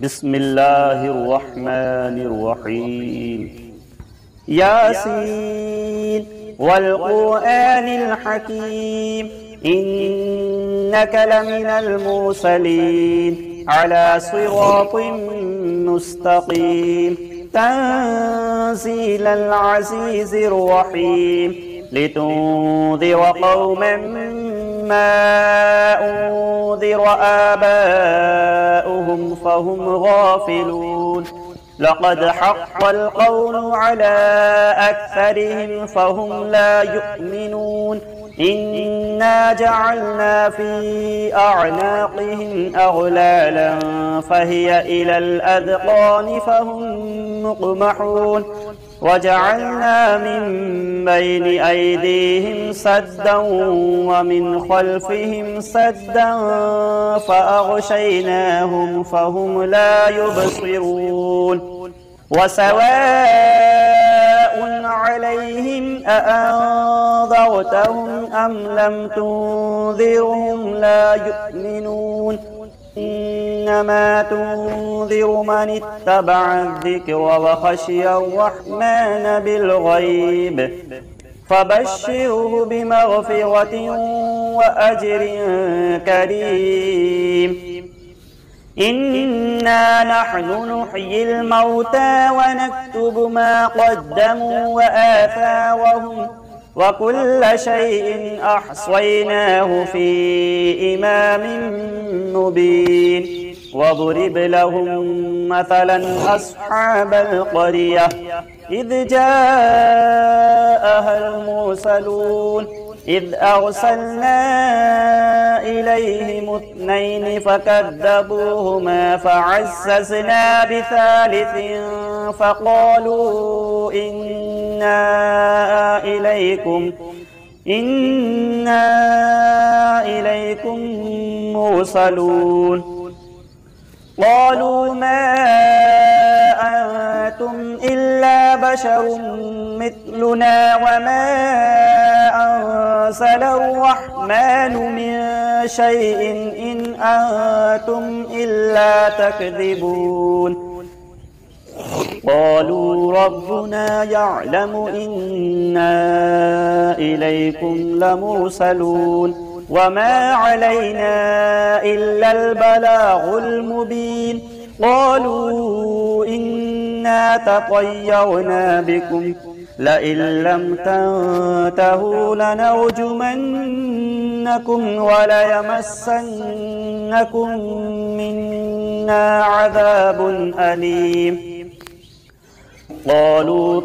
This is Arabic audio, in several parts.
بسم الله الرحمن الرحيم. ياسين والقرآن الحكيم إنك لمن المرسلين على صراط مستقيم تنزيل العزيز الرحيم لتنذر قوما ما أنذر آباؤهم فهم غافلون لقد حق القول على أكثرهم فهم لا يؤمنون إنا جعلنا في أعناقهم أغلالا فهي إلى الأذقان فهم مقمحون وجعلنا من بين أيديهم سدا ومن خلفهم سدا فأغشيناهم فهم لا يبصرون وسواء عليهم أأنذرتهم أم لم تنذرهم لا يؤمنون إنما تنذر من اتبع الذكر وخشي الرحمن بالغيب فبشره بمغفرة وأجر كريم إنا نحن نحيي الموتى ونكتب ما قدموا وآثارهم وكل شيء أحصيناه في إمام مبين واضرب لهم مثلا أصحاب القرية إذ جاءها المرسلون إذ أرسلنا إليهم اثنين فكذبوهما فعززنا بثالث فقالوا إنا إليكم مرسلون قالوا ما أنتم إلا بشر مثلنا وما أنزل الرحمن من شيء إن أنتم إلا تكذبون قالوا ربنا يعلم إنا إليكم لمرسلون وما علينا إلا البلاغ المبين قالوا إنا تطيرنا بكم لئن لم تنتهوا لنرجمنكم وليمسنكم منا عذاب أليم قالوا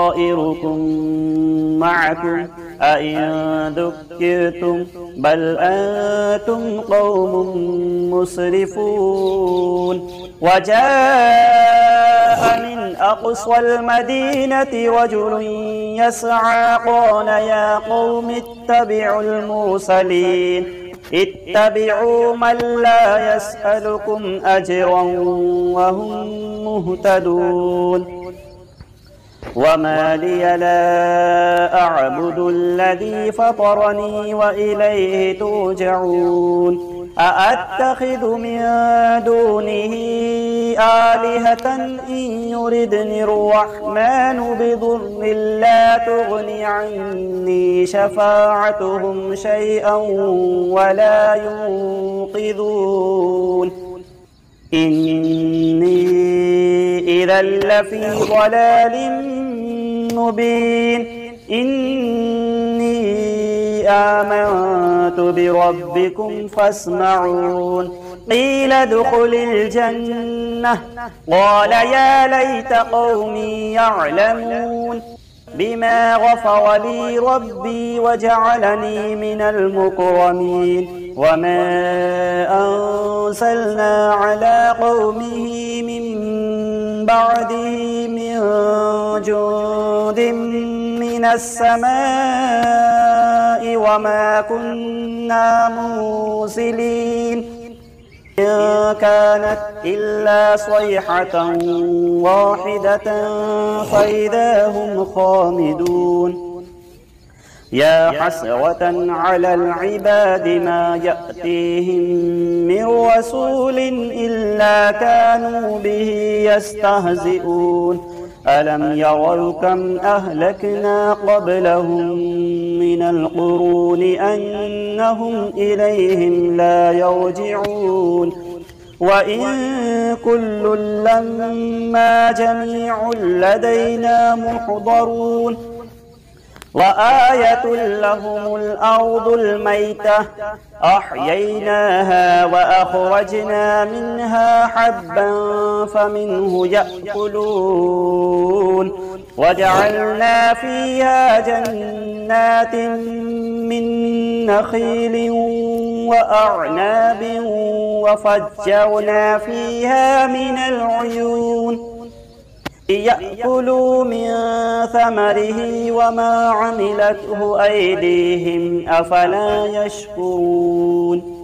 طائركم معكم أئن ذكرتم بل أنتم قوم مسرفون وجاء من أقصى المدينة رجل يسعى قال يا قوم اتبعوا المرسلين اتبعوا من لا يسألكم أجرا وهم مهتدون وما لي لا أعبد الذي فطرني وإليه ترجعون أأتخذ من دونه آلهة إن يردني الرحمن بضر لا تغن عني شفاعتهم شيئا ولا ينقذون إني إذا لفي ضلال مبين إني آمنت بربكم فاسمعون قيل ادخل الجنة قال يا ليت قومي يعلمون بما غفر لي ربي وجعلني من المكرمين وما أنزلنا على قومه من بعده من جند من السماء وما كنا مرسلين إن كانت إلا صيحة واحدة فإذا هم خامدون يا حسرة على العباد ما يأتيهم من رسول إلا كانوا به يستهزئون ألم يروا كم أهلكنا قبلهم من القرون أنهم إليهم لا يرجعون وإن كل لما جميع لدينا محضرون وآية لهم الأرض الميتة أحييناها وأخرجنا منها حبا فمنه يأكلون وجعلنا فيها جنات من نخيل وأعناب وفجرنا فيها من العيون ليأكلوا من ثمره وما عملته أيديهم أفلا يشكرون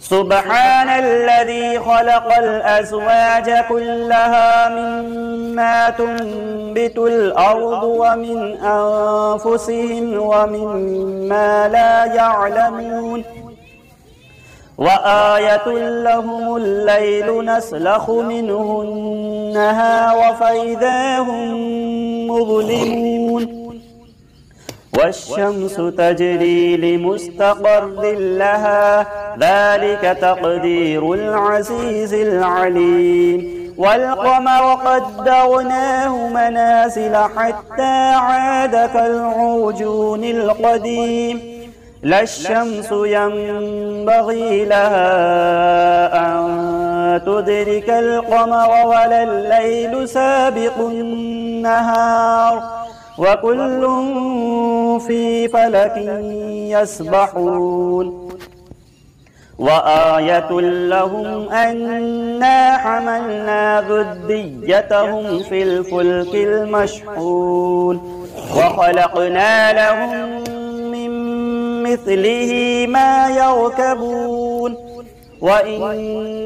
سبحان الذي خلق الأزواج كلها مما تنبت الأرض ومن أنفسهم ومما لا يعلمون وآية لهم الليل نسلخ منه النهار فإذا هم مظلمون والشمس تجري لمستقر لها ذلك تقدير العزيز العليم والقمر قدرناه منازل حتى عاد كالعرجون القديم لا الشمس ينبغي لها أن تدرك القمر ولا الليل سابق النهار وكل في فلك يسبحون وآية لهم أنا حملنا ذريتهم في الفلك المشحون وخلقنا لهم مثله ما يركبون وإن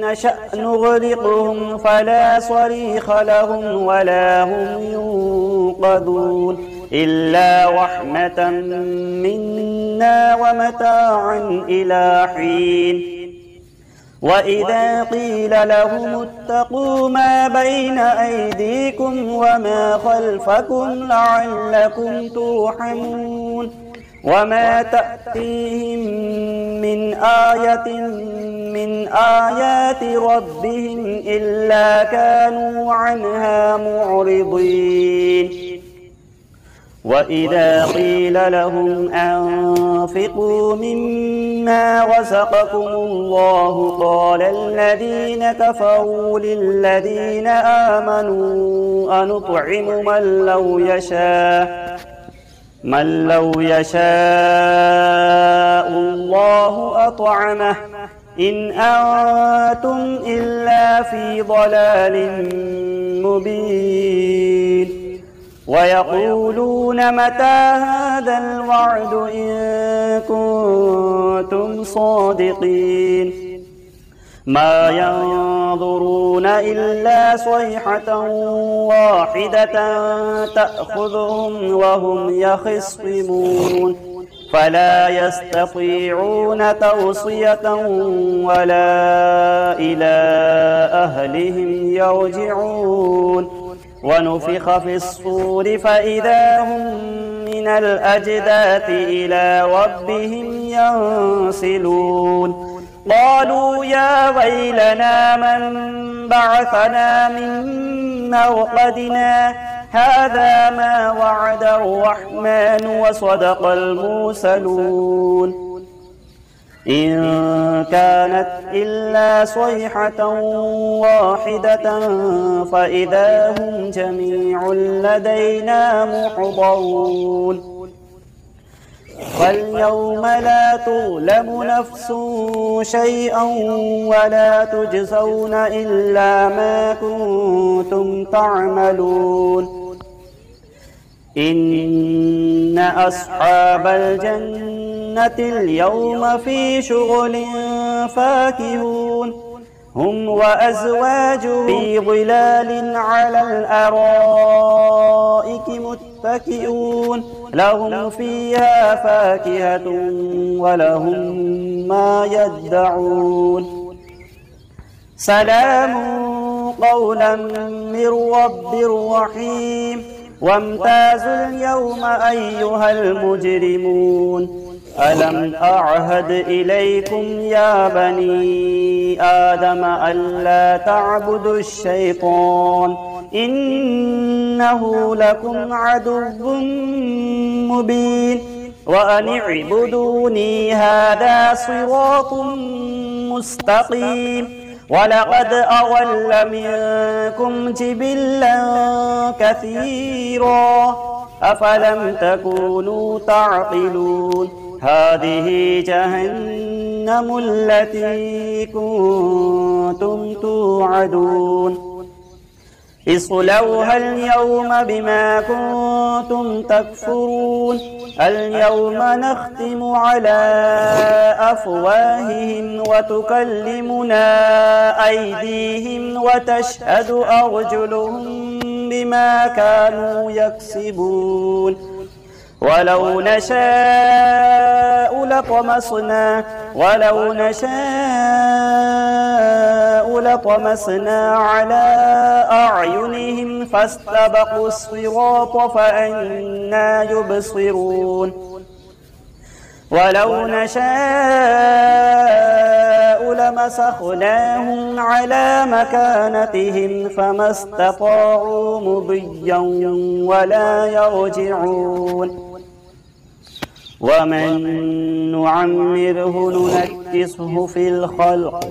نشأ نغرقهم فلا صريخ لهم ولا هم ينقذون إلا رحمة منا ومتاعا إلى حين وإذا قيل لهم اتقوا ما بين أيديكم وما خلفكم لعلكم ترحمون وما تأتيهم من آية من آيات ربهم إلا كانوا عنها معرضين وإذا قيل لهم أنفقوا مما رزقكم الله قال الذين كفروا للذين آمنوا أنطعم من لو يشاء الله أطعمه إن أنتم إلا في ضلال مبين ويقولون متى هذا الوعد إن كنتم صادقين ما ينظرون إلا صيحة واحدة تأخذهم وهم يخصمون فلا يستطيعون توصية ولا إلى أهلهم يرجعون ونفخ في الصور فإذا هم من الأجداث إلى ربهم ينسلون قالوا يا ويلنا من بعثنا من مرقدنا هذا ما وعد الرحمن وصدق المرسلون إن كانت إلا صيحة واحدة فإذا هم جميع لدينا محضرون فاليوم لا تظلم نفس شيئا ولا تجزون إلا ما كنتم تعملون إن أصحاب الجنة اليوم في شغل فاكهون هم وأزواجهم في ظلال على الأرائك متكئون متكئون لهم فيها فاكهة ولهم ما يدعون سلام قولا من رب رحيم وامتازوا اليوم أيها المجرمون ألم أعهد إليكم يا بني آدم ألا تعبدوا الشيطان إنه لكم عدو مبين وأن اعبدوني هذا صراط مستقيم ولقد أضل منكم جبلا كثيرا أفلم تكونوا تعقلون هذه جهنم التي كنتم توعدون اصلوها اليوم بما كنتم تكفرون اليوم نختم على أفواههم وتكلمنا أيديهم وتشهد أرجلهم بما كانوا يكسبون ولو نشاء لطمسنا على أعينهم فاستبقوا الصراط فأنى يبصرون ولو نشاء لمسخناهم على مكانتهم فما استطاعوا مضيا ولا يرجعون ومن نعمره ننكسه في الخلق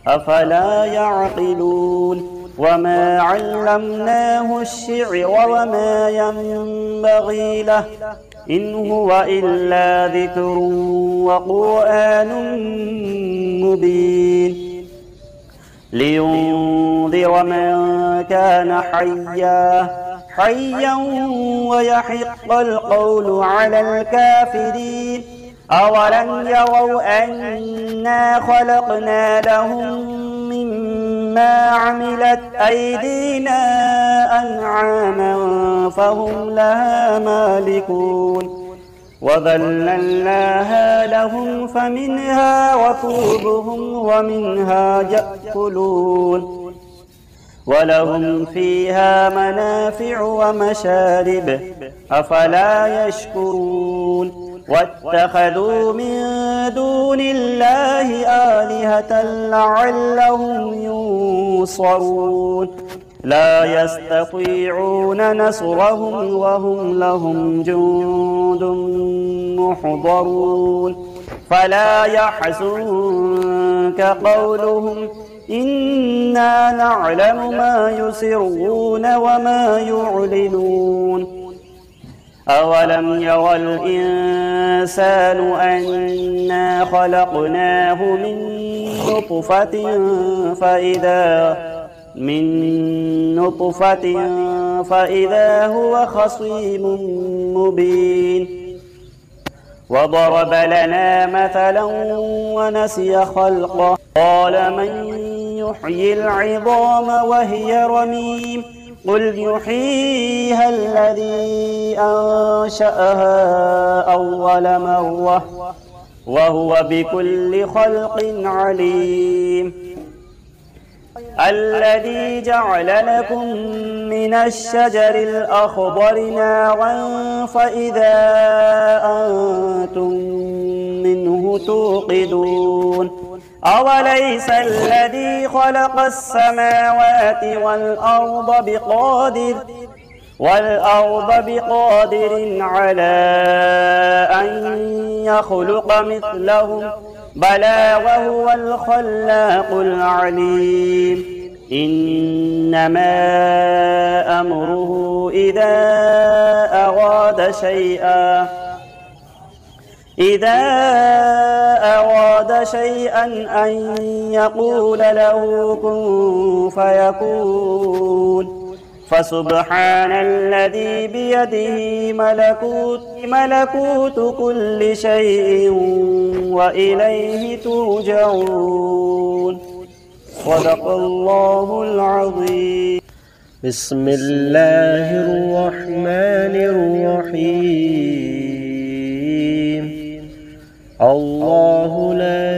أفلا يعقلون وما علمناه الشعر وما ينبغي له إن هو إلا ذكر وقرآن مبين لينذر من كان حيا ويحق القول على الكافرين أولم يروا أنا خلقنا لهم مما عملت أيدينا أنعاما فهم لها مالكون وذللناها لهم فمنها ركوبهم ومنها يأكلون ولهم فيها منافع ومشارب أفلا يشكرون واتخذوا من دون الله آلهة لعلهم ينصرون لا يستطيعون نصرهم وهم لهم جند محضرون فلا يحزنك قولهم إنا نعلم ما يسرون وما يعلنون أولم يرى الإنسان أنا خلقناه من نطفة فإذا هو خصيم مبين وضرب لنا مثلا ونسي خلقه قال من يحيي العظام وهي رميم قل يحييها الذي أنشأها أول مرة وهو بكل خلق عليم الذي جعل لكم من الشجر الأخضر نارا فإذا أنتم منه توقدون أوليس الذي خلق السماوات والأرض بقادر على أن يخلق مثلهم بلى وهو الخلاق العليم إنما أمره إذا أراد شيئا أن يقول له كن فيكون فسبحان الذي بيده ملكوت كل شيء وإليه ترجعون صدق الله العظيم. بسم الله الرحمن الرحيم. الله لا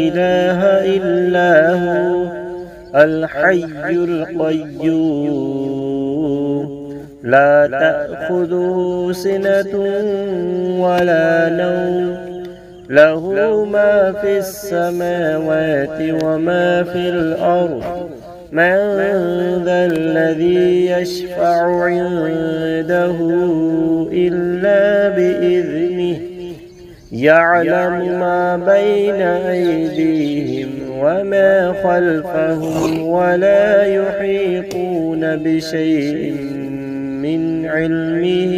إله إلا هو الحي القيوم لا تأخذه سنة ولا نوم له ما في السماوات وما في الأرض من ذا الذي يشفع عنده إلا بإذنه يعلم ما بين أيديهم وما خلفهم ولا يحيطون بشيء من علمه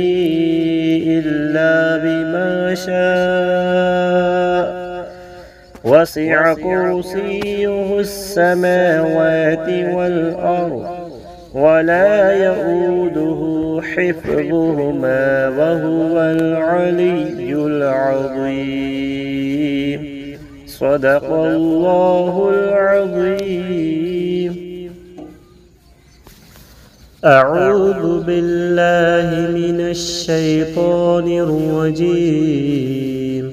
إلا بما شاء وسع كرسيه السماوات والأرض ولا يؤوده حفظهما وهو العلي العظيم. صدق الله العظيم. أعوذ بالله من الشيطان الرجيم.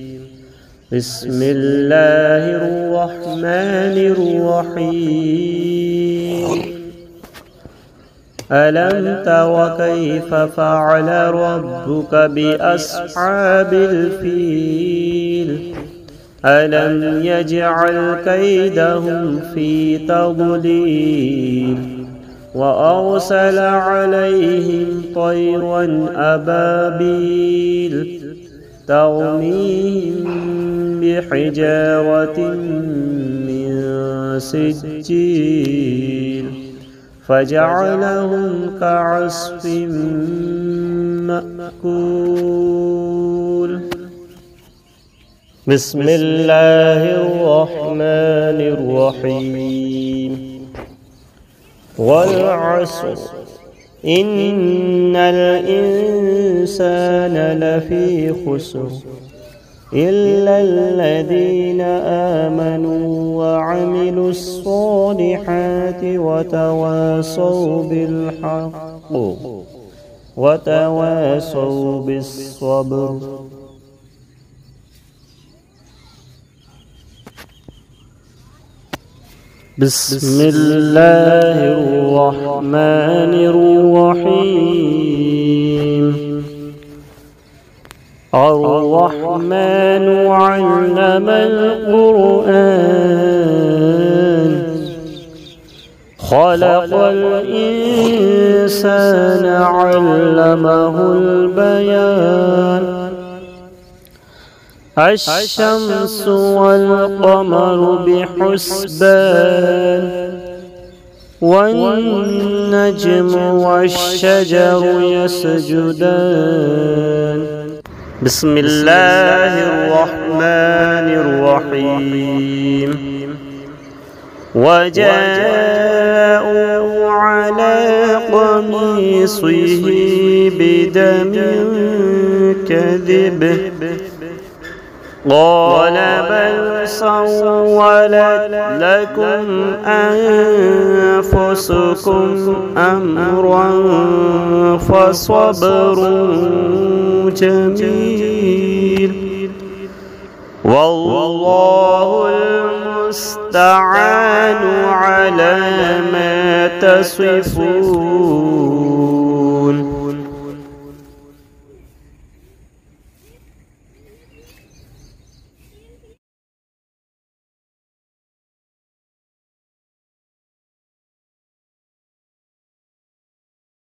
بسم الله الرحمن الرحيم. ألم تر كيف فعل ربك بأصحاب الفيل ألم يجعل كيدهم في تضليل وأرسل عليهم طيرا أبابيل ترميهم بحجارة من سجيل فجعلهم كعصف مأكول. بسم الله الرحمن الرحيم. والعصر إن الإنسان لفي خسر إلا الذين آمنوا وعملوا الصالحات وتواصوا بالحق وتواصوا بالصبر. بسم الله الرحمن الرحيم. الرحمن علم القرآن خلق الإنسان علمه البيان. الشمس والقمر بحسبان والنجم والشجر يسجدان. بسم الله الرحمن الرحيم. وجاءوا على قميصه بدم كذب قال بل سولت لكم أنفسكم أمرا فصبر جميل والله المستعان على ما تصفون.